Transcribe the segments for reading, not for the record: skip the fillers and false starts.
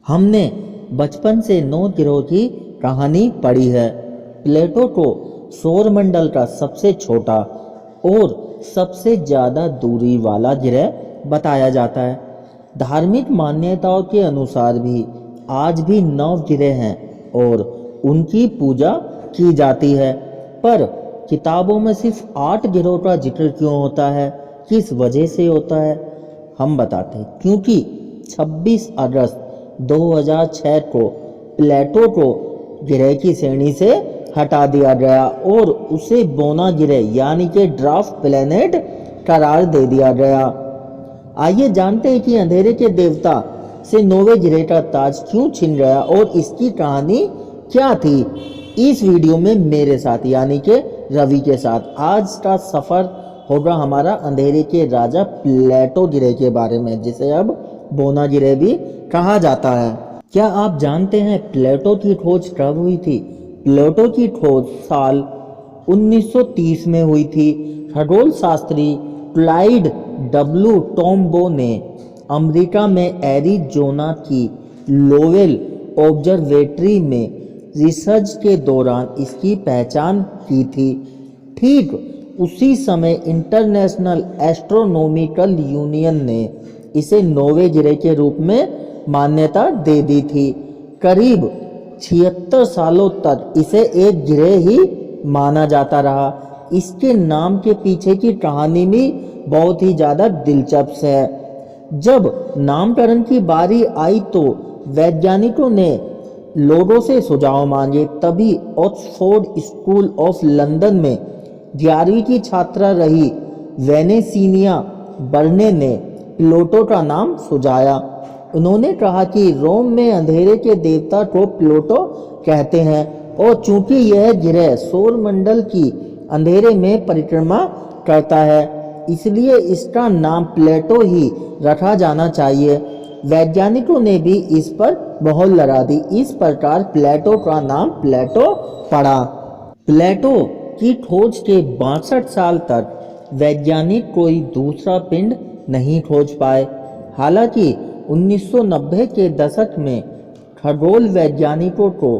हमने बचपन से 9 ग्रहों की कहानी पढ़ी है। प्लेटो को सौरमंडल का सबसे छोटा और सबसे ज़्यादा दूरी वाला ग्रह बताया जाता है। धार्मिक मान्यताओं के अनुसार भी आज भी 9 ग्रह हैं और उनकी पूजा की जाती है, पर किताबों में सिर्फ 8 ग्रहों का जिक्र क्यों होता है, किस वजह से होता है, हम बताते हैं। क्योंकि 26 अगस्त 2006 को प्लेटो को ग्रह की श्रेणी से हटा दिया गया और उसे बोना ग्रह यानी कि ड्वार्फ प्लैनेट करार दे दिया गया। आइए जानते हैं कि अंधेरे के देवता से 9वें ग्रह का ताज क्यों छिन गया और इसकी कहानी क्या थी। इस वीडियो में मेरे साथ यानी कि रवि के साथ आज का सफर होगा हमारा अंधेरे के राजा प्लेटो ग्रह के बारे में, जिसे अब बोना ग्रह भी कहा जाता है। क्या आप जानते हैं प्लेटो की खोज कब हुई थी? प्लेटो की खोज साल 1930 में हुई थी। खगोल शास्त्री क्लाइड डब्ल्यू टॉम्बो ने अमेरिका में एरिज़ोना की लोवेल ऑब्जर्वेटरी में रिसर्च के दौरान इसकी पहचान की थी। ठीक उसी समय इंटरनेशनल एस्ट्रोनॉमिकल यूनियन ने इसे 9वें ग्रह के रूप में मान्यता दे दी थी। करीब 76 सालों तक इसे एक ग्रह ही माना जाता रहा। इसके नाम के पीछे की कहानी भी बहुत ही ज़्यादा दिलचस्प है। जब नामकरण की बारी आई तो वैज्ञानिकों ने लोगों से सुझाव मांगे, तभी ऑक्सफोर्ड स्कूल ऑफ लंदन में 11वीं की छात्रा रही वेनेसिया बर्ने ने प्लूटो का नाम सुझाया। उन्होंने कहा कि रोम में अंधेरे के देवता को प्लूटो कहते हैं और चूंकि यह ग्रह सौरमंडल की अंधेरे में परिक्रमा करता है, इसलिए इसका नाम प्लेटो ही रखा जाना चाहिए। वैज्ञानिकों ने भी इस पर मोहर लगा दी। इस प्रकार प्लेटो का नाम प्लेटो पड़ा। प्लेटो की खोज के 62 साल तक वैज्ञानिक कोई दूसरा पिंड नहीं खोज पाए। हालांकि 1990 के दशक में खगोल वैज्ञानिकों को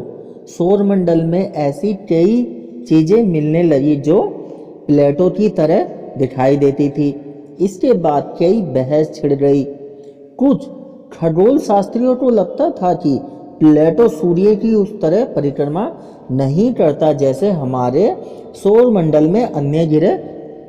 सौरमंडल में ऐसी कई चीजें मिलने लगी जो प्लेटो की तरह दिखाई देती थी। इसके बाद कई बहस छिड़ गई। कुछ खगोल शास्त्रियों को लगता था कि प्लेटो सूर्य की उस तरह परिक्रमा नहीं करता जैसे हमारे सौरमंडल में अन्य ग्रह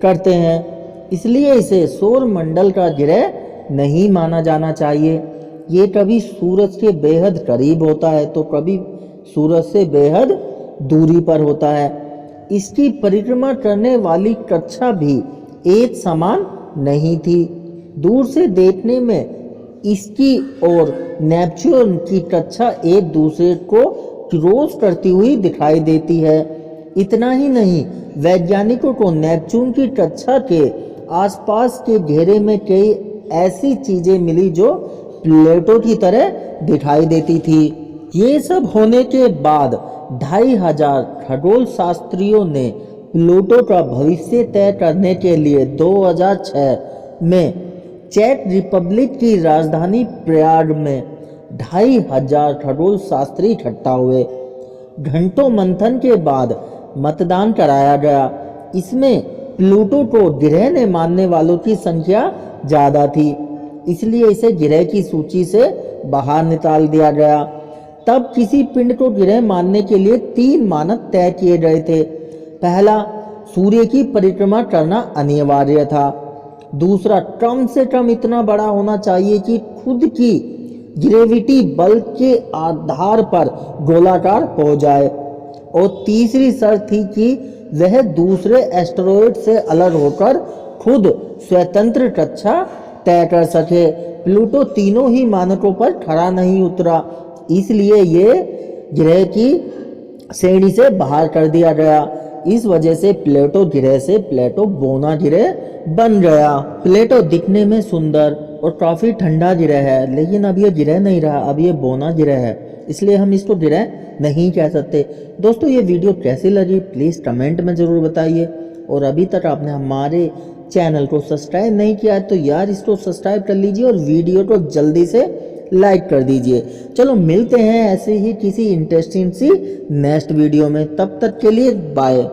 करते हैं, इसलिए इसे सौरमंडल का ग्रह नहीं माना जाना चाहिए। ये कभी सूरज के बेहद करीब होता है तो कभी सूरज से बेहद दूरी पर होता है। इसकी परिक्रमा करने वाली कक्षा भी एक समान नहीं थी। दूर से देखने में इसकी और नेपच्यून की कक्षा एक दूसरे को क्रॉस करती हुई दिखाई देती है। इतना ही नहीं, वैज्ञानिकों को नेपच्यून की कक्षा के आसपास के घेरे में कई ऐसी चीजें मिली जो प्लेटो की तरह दिखाई देती थी। ये सब होने के बाद 2500 खगोल शास्त्रियों ने प्लूटो का भविष्य तय करने के लिए 2006 में चेक रिपब्लिक की राजधानी प्रयाग में 2500 खगोल शास्त्री इकट्ठा हुए। घंटों मंथन के बाद मतदान कराया गया। इसमें प्लूटो को ग्रह ने मानने वालों की संख्या ज़्यादा थी, इसलिए इसे ग्रह की सूची से बाहर निकाल दिया गया। तब किसी पिंड को ग्रह मानने के लिए 3 मानक तय किए गए थे। पहला, सूर्य की परिक्रमा करना अनिवार्य था। दूसरा, कम से कम इतना बड़ा होना चाहिए कि खुद की ग्रेविटी बल के आधार पर गोलाकार हो जाए। और तीसरी शर्त थी कि वह दूसरे एस्टेरॉयड से अलग होकर खुद स्वतंत्र कक्षा तय कर सके। प्लूटो तीनों ही मानकों पर खरा नहीं उतरा, इसलिए ये ग्रह की श्रेणी से बाहर कर दिया गया। इस वजह से प्लेटो ग्रह से प्लेटो बोना ग्रह बन गया। प्लेटो दिखने में सुंदर और काफी ठंडा ग्रह है, लेकिन अब ये ग्रह नहीं रहा, अब ये बोना ग्रह है, इसलिए हम इसको ग्रह नहीं कह सकते। दोस्तों, ये वीडियो कैसी लगी प्लीज़ कमेंट में ज़रूर बताइए। और अभी तक आपने हमारे चैनल को सब्सक्राइब नहीं किया है तो यार इसको सब्सक्राइब कर लीजिए और वीडियो को जल्दी से लाइक कर दीजिए। चलो मिलते हैं ऐसे ही किसी इंटरेस्टिंग सी नेक्स्ट वीडियो में, तब तक के लिए बाय।